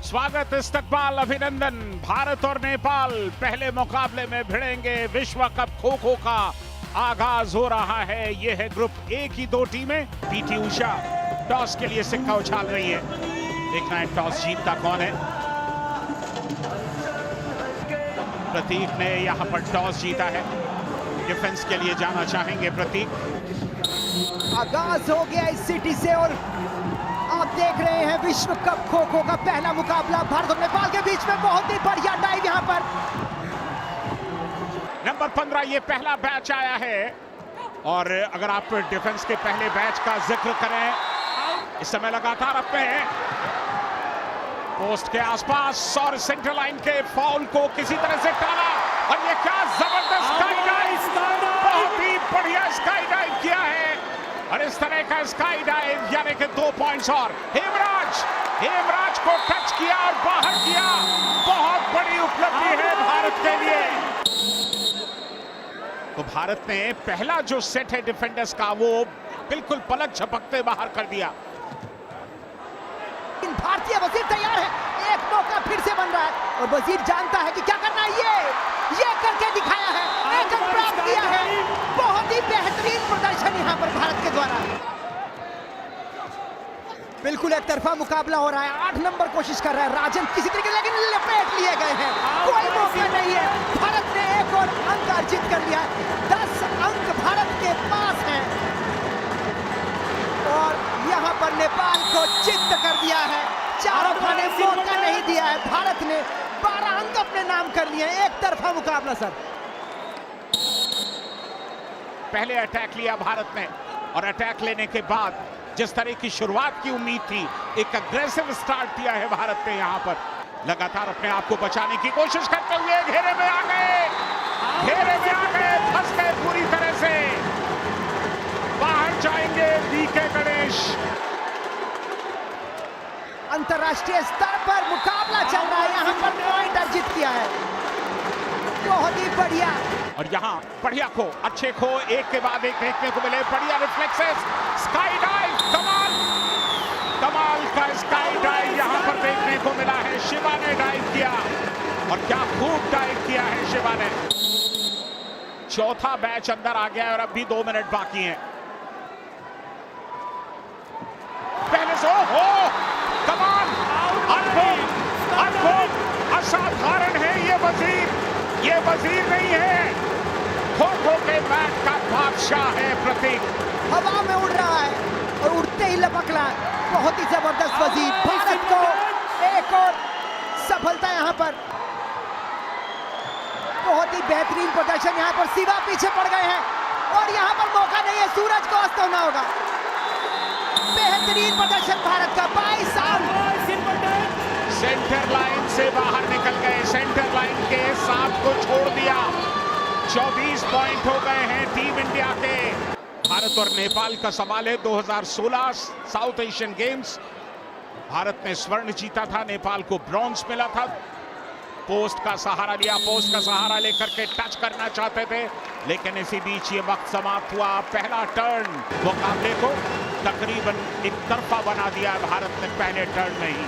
स्वागत, इस्तकबाल, अभिनंदन। भारत और नेपाल पहले मुकाबले में भिड़ेंगे। विश्व कप खो खो का आगाज हो रहा है। यह है ग्रुप ए की दो टीमें। पीटी उषा टॉस के लिए सिक्का उछाल रही है। देखना है टॉस जीतता कौन है। प्रतीक ने यहां पर टॉस जीता है। डिफेंस के लिए जाना चाहेंगे प्रतीक। आगाज हो गया इस सिटी से और आप देख रहे हैं विश्व कप खो खो का पहला मुकाबला भारत और नेपाल के बीच में। बहुत ही बढ़िया डाइव यहां पर। नंबर 15 ये पहला बैच आया है और अगर आप डिफेंस के पहले बैच का जिक्र करें, इस समय लगातार अपने पोस्ट के आसपास और सेंटर लाइन के फाउल को किसी तरह से टाला और ये क्या जबरदस्त स्काई डाइव, बहुत ही बढ़िया स्काई डाइव किया है। और इस तरह का स्काई डाइव यानी कि 2 पॉइंट्स और हेमराज को टच किया और बाहर किया। बहुत बड़ी उपलब्धि है भारत के लिए। तो भारत ने पहला जो सेट है डिफेंडर्स का वो बिल्कुल पलक झपकते बाहर कर दिया। भारतीय वजीर तैयार है। एक मौका फिर से बन रहा है और वजीर जानता है कि क्या करना है। ये करके दिखाया है, एक अंक प्राप्त किया है। बहुत ही बेहतरीन प्रदर्शन यहां पर भारत के द्वारा। बिल्कुल एक तरफा मुकाबला हो रहा है। 8 नंबर कोशिश कर रहा है राजन किसी तरीके, लेकिन लपेट लिए गए हैं। कोई मौका नहीं है। भारत ने एक और अंक अर्जित कर लिया। 10 अंक भारत के पास है और यहां पर नेपाल को चित्त कर दिया है। चारों खाने मौका नहीं दिया है। भारत ने 12 अंक अपने नाम कर लिए। एक तरफा मुकाबला सर। पहले अटैक लिया भारत ने और अटैक लेने के बाद जिस तरह की शुरुआत की उम्मीद थी, एक अग्रेसिव स्टार्ट दिया है भारत ने। यहां पर लगातार अपने आप को बचाने की कोशिश करते हुए घेरे में आ गए, फंस गए पूरी तरह से। बाहर जाएंगे बीके गणेश। अंतरराष्ट्रीय स्तर पर मुकाबला चल रहा है। यहां पर पॉइंट अर्जित किया है। बहुत ही बढ़िया। और यहाँ बढ़िया खो, अच्छे खो एक के बाद एक देखने को मिले। बढ़िया रिफ्लेक्सेस, स्काई डाइव, कमाल का स्काई डाइव यहाँ पर देखने को मिला है। शिवा ने डाइव किया और क्या खूब डाइव किया है शिवा ने। चौथा बैच अंदर आ गया और अब भी 2 मिनट बाकी हैं। पहले से हो कमाल, अद्भुत, असाधारण है ये वजीर नहीं है, खो खो के मैच का बादशाह है प्रतीक। हवा में उड़ रहा है और उड़ते ही लपक रहा है। बहुत ही जबरदस्त वजीर। भारत को एक और सफलता यहां पर। बहुत ही बेहतरीन प्रदर्शन यहां पर। शिवा पीछे पड़ गए हैं और यहां पर मौका नहीं है। सूरज को अस्त होना होगा। बेहतरीन प्रदर्शन भारत का। 22 सेंटर लाइन से बाहर निकल गए। सेंटर लाइन के साथ को छोड़ दिया। 24 पॉइंट हो गए हैं टीम इंडिया के। भारत और नेपाल का सवाल है। 2016 साउथ एशियन गेम्स भारत ने स्वर्ण जीता था, नेपाल को ब्रॉन्ज मिला था। पोस्ट का सहारा लिया, पोस्ट का सहारा लेकर के टच करना चाहते थे, लेकिन इसी बीच ये वक्त समाप्त हुआ। पहला टर्न मुकाबले को तकरीबन एक तरफा बना दिया भारत ने पहले टर्न में ही।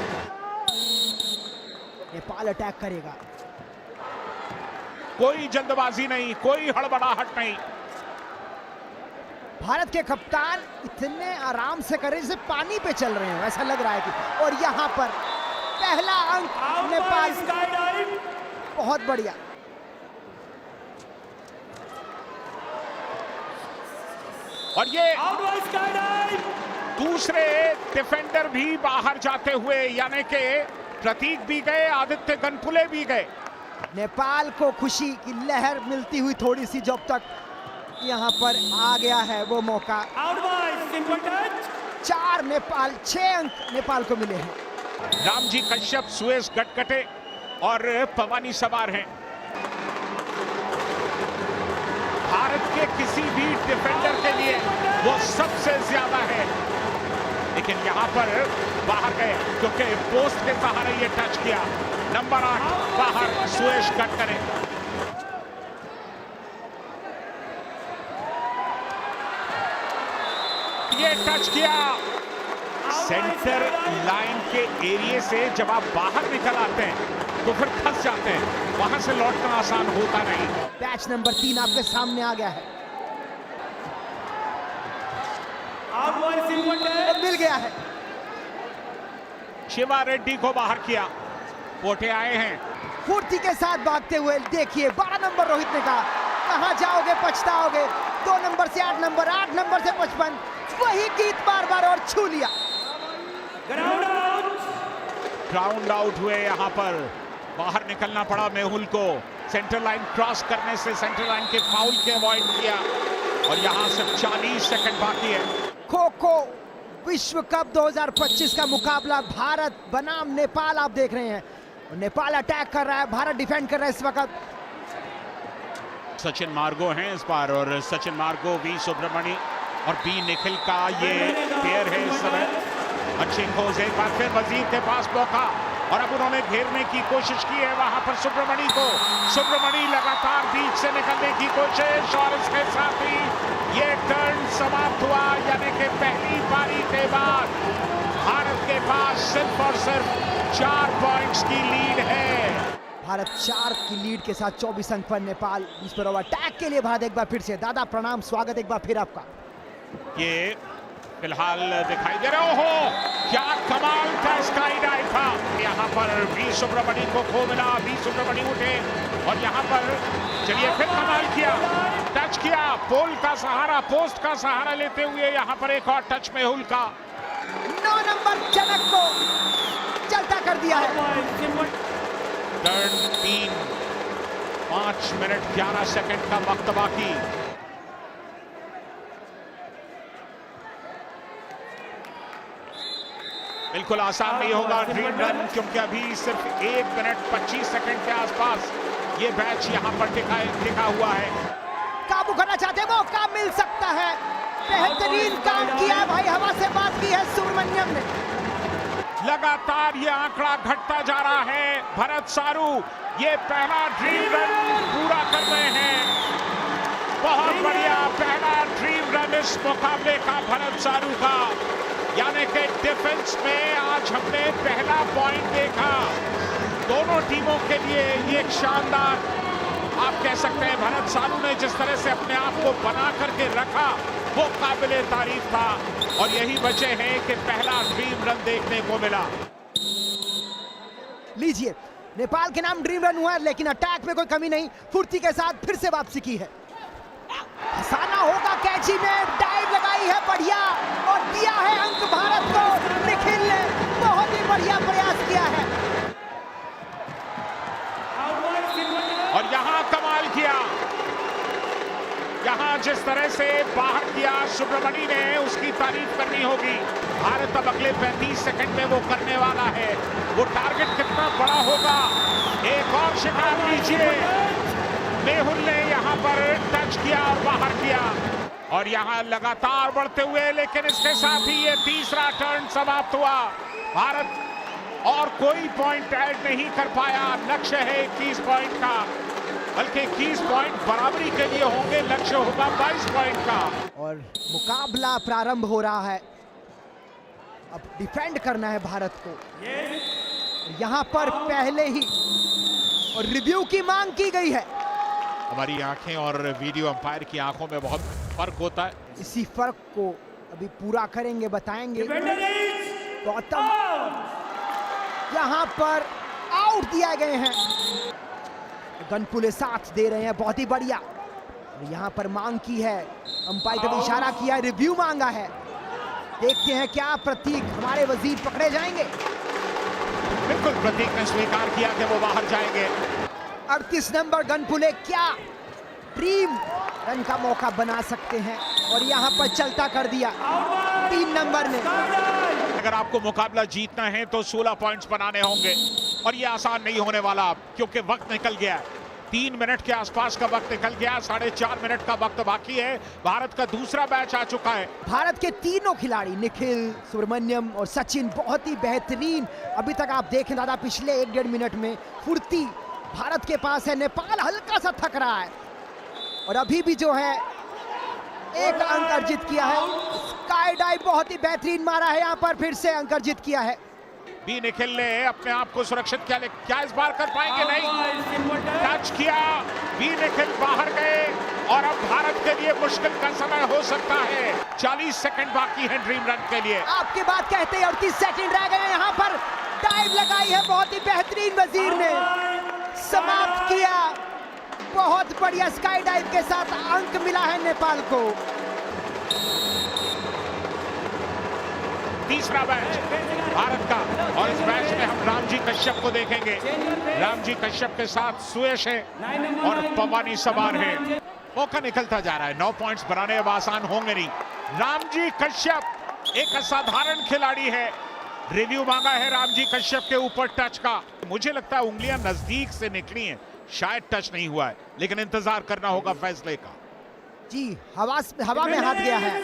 नेपाल अटैक करेगा। कोई जल्दबाजी नहीं, कोई हड़बड़ाहट नहीं। भारत के कप्तान इतने आराम से कर रहे जैसे पानी पे चल रहे हैं, ऐसा लग रहा है कि। और यहां पर पहला अंक नेपाल। बहुत बढ़िया। और ये दूसरे डिफेंडर भी बाहर जाते हुए, यानी कि प्रतीक भी गए, आदित्य गनपुले भी गए। नेपाल को खुशी की लहर मिलती हुई थोड़ी सी, जब तक यहां पर आ गया है वो मौका। 4 नेपाल, 6 अंक नेपाल को मिले हैं। रामजी कश्यप, सुएश गटकटे और पवानी सवार हैं। भारत के किसी भी डिफेंडर के लिए वो सबसे ज्यादा है, लेकिन यहां पर बाहर गए क्योंकि पोस्ट के सहारे ये टच किया। नंबर 8 बाहर सुएश गटकटे। ये टच किया सेंटर लाइन के एरिया से जब आप बाहर निकल आते हैं तो फिर फंस जाते हैं, वहां से लौटना आसान होता नहीं। पैच नंबर 3 आपके सामने आ गया है, मिल गया है। शिवा रेड्डी को बाहर किया, पोटे आए हैं। फुर्ती के साथ भागते हुए देखिए 12 नंबर रोहित ने कहा, कहां जाओगे पछताओगे। 2 नंबर से 8 नंबर, 8 नंबर से 55, वही गीत बार बार और छू लिया। ग्राउंड आउट हुए, यहां पर बाहर निकलना पड़ा मेहुल को। सेंटर लाइन क्रॉस करने से सेंटर लाइन के फाउल के अवॉइड किया और यहां सिर्फ 40 सेकंड बाकी है। खो खो विश्व कप 2025 का मुकाबला भारत बनाम नेपाल आप देख रहे हैं। नेपाल अटैक कर रहा है, भारत डिफेंड कर रहा है इस वक्त। सचिन मार्गो हैं इस बार, और सचिन मार्गो, वी सुब्रमणी और बी निखिल का ये पेयर है इस समय। अच्छी खोज, एक बार फिर वजीर के पास मौका और अब उन्होंने घेरने की कोशिश की है वहां पर सुब्रमणी को। सुब्रमणी लगातार बीच से निकलने की कोशिश और इसके साथ ही ये टर्न समाप्त हुआ, यानी कि पहली पारी के बाद भारत के पास सिर्फ और सिर्फ 4 पॉइंट्स की लीड है। भारत 4 की लीड के साथ 24 अंक पर नेपाल इस पर अटैक के लिए भारत एक बार फिर से। दादा प्रणाम, स्वागत एक बार फिर आपका। ये फिलहाल दिखाई दे रहा हो, क्या कमाल का स्काई डाइव था। यहाँ पर वी सुब्रमणी को खो मिला, वी सुब्रमणी उठे और यहाँ पर चलिए फिर कमाल किया, टच किया, पोल का सहारा, पोस्ट का सहारा लेते हुए यहाँ पर एक और टच मेहुल का। 9 नंबर जनक को चलता कर दिया है। टर्न 3, 5 मिनट 11 सेकंड का वक्त बाकी। बिल्कुल आसान नहीं होगा ड्रीम रन, क्योंकि अभी सिर्फ 1 मिनट 25 सेकंड के आसपास ये मैच यहाँ पर टिका हुआ है। काबू करना चाहते हैं, मौका मिल सकता है। बेहतरीन काम किया है भाई, हवा से बात की है सुब्रमण्यम ने। लगातार ये आंकड़ा घटता जा रहा है। भरत सारू ये पहला ड्रीम रन पूरा कर रहे हैं। बहुत बढ़िया पहला ड्रीम रन इस मुकाबले का भरत सारू का, यानी कि डिफेंस में आज हमने पहला पॉइंट देखा। दोनों टीमों के लिए ये एक शानदार, आप कह सकते हैं, भरत सारू ने जिस तरह से अपने आप को बना करके रखा वो काबिले तारीफ था और यही वजह है कि पहला ड्रीम रन देखने को मिला। लीजिए, नेपाल के नाम ड्रीम रन हुआ है, लेकिन अटैक में कोई कमी नहीं, फुर्ती के साथ फिर से वापसी की है। हसाना होगा, कैची में डाइव लगाई है बढ़िया और दिया है अंक भारत को। निखिल ने बहुत ही बढ़िया प्रयास किया है और यहां कमाल किया, यहां जिस तरह से बाहर किया सुब्रमणी ने, उसकी तारीफ करनी होगी। भारत अब अगले 35 सेकंड में वो करने वाला है। वो टारगेट कितना बड़ा होगा, एक और शिकार लीजिए। मेहुल ने यहां पर टच किया और बाहर किया और यहां लगातार बढ़ते हुए, लेकिन इसके साथ ही ये तीसरा टर्न समाप्त हुआ। भारत और कोई पॉइंट ऐड नहीं कर पाया। लक्ष्य है 21 पॉइंट का, बल्कि 21 पॉइंट बराबरी के लिए होंगे, लक्ष्य होगा 22 पॉइंट का। और मुकाबला प्रारंभ हो रहा है। अब डिफेंड करना है भारत को। यहां पर पहले ही और रिव्यू की मांग की गई है। हमारी आंखें और वीडियो अंपायर की आंखों में बहुत फर्क होता है। इसी फर्क को अभी पूरा करेंगे, बताएंगे। गौतम यहां पर आउट दिया गए हैं, गनपुले साथ दे रहे हैं, बहुत ही बढ़िया। यहां पर मांग की है, अंपायर ने इशारा किया, रिव्यू मांगा है। देखते हैं क्या प्रतीक हमारे वजीर पकड़े जाएंगे। बिल्कुल प्रतीक ने स्वीकार किया कि वो बाहर जाएंगे। 38 नंबर गनपुले क्या ड्रीम रन का मौका बना सकते हैं और यहां पर चलता कर दिया 3 नंबर ने। अगर आपको मुकाबला जीतना है तो 16 पॉइंट्स बनाने होंगे और ये आसान नहीं होने वाला, क्योंकि वक्त निकल गया है। 3 मिनट के आसपास का वक्त निकल गया, 4.5 मिनट का वक्त बाकी है। भारत का दूसरा मैच आ चुका है। भारत के तीनों खिलाड़ी निखिल, सुब्रमण्यम और सचिन बहुत ही बेहतरीन अभी तक आप देखें दादा, पिछले 1-1.5 मिनट में फुर्ती भारत के पास है। नेपाल हल्का सा थक रहा है और अभी भी जो है 1 अंक अर्जित किया है। स्काई डाइव बहुत ही बेहतरीन मारा है यहाँ पर, फिर से अंकर्जित किया है। बी निखिल ने अपने आप को सुरक्षित किया, लेकिन क्या इस बार कर पाएंगे? नहीं, टच किया, बी निखिल बाहर गए और अब भारत के लिए मुश्किल का समय हो सकता है। 40 सेकंड बाकी है ड्रीम रन के लिए। आपकी बात कहते हैं 38 सेकंड रह गए। यहाँ पर डाइव लगाई है बहुत ही बेहतरीन, वजीर ने समाप्त किया। बहुत बढ़िया स्काई डाइव के साथ अंक मिला है नेपाल को। तीसरा मैच भारत का, और इस मैच में हम रामजी कश्यप को देखेंगे। रामजी कश्यप के साथ सुयश है और पवानी सवार है। मौका निकलता जा रहा है, 9 पॉइंट्स बनाने अब आसान होंगे नहीं। रामजी कश्यप एक असाधारण खिलाड़ी है। रिव्यू मांगा है रामजी कश्यप के ऊपर टच का। मुझे लगता है उंगलियां नजदीक से निकली हैं, शायद टच नहीं हुआ है, लेकिन इंतजार करना होगा फैसले का। जी, हवा में हाथ गया है,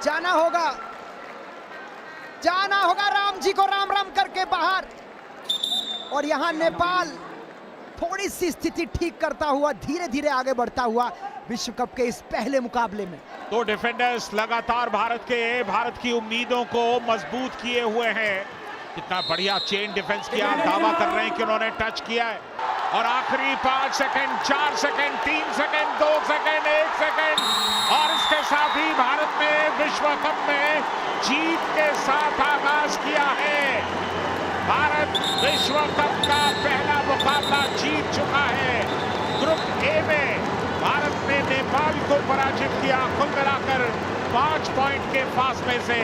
जाना होगा राम जी को राम राम करके बाहर। और यहां नेपाल थोड़ी सी स्थिति ठीक करता हुआ धीरे धीरे आगे बढ़ता हुआ विश्व कप के इस पहले मुकाबले में। तो डिफेंडर्स लगातार भारत की उम्मीदों को मजबूत किए हुए हैं। कितना बढ़िया चेन डिफेंस किया, दावा कर रहे हैं कि उन्होंने टच किया है। और आखिरी 5 second, 4 second, 3 second, 2 second, 1 second, और इसके साथ ही भारत ने विश्व कप में जीत के साथ आगाज किया है। भारत विश्व कप का पहला मुकाबला जीत चुका है। ग्रुप ए में भारत ने नेपाल को पराजित किया, कुल मिलाकर 5 पॉइंट के फासले से।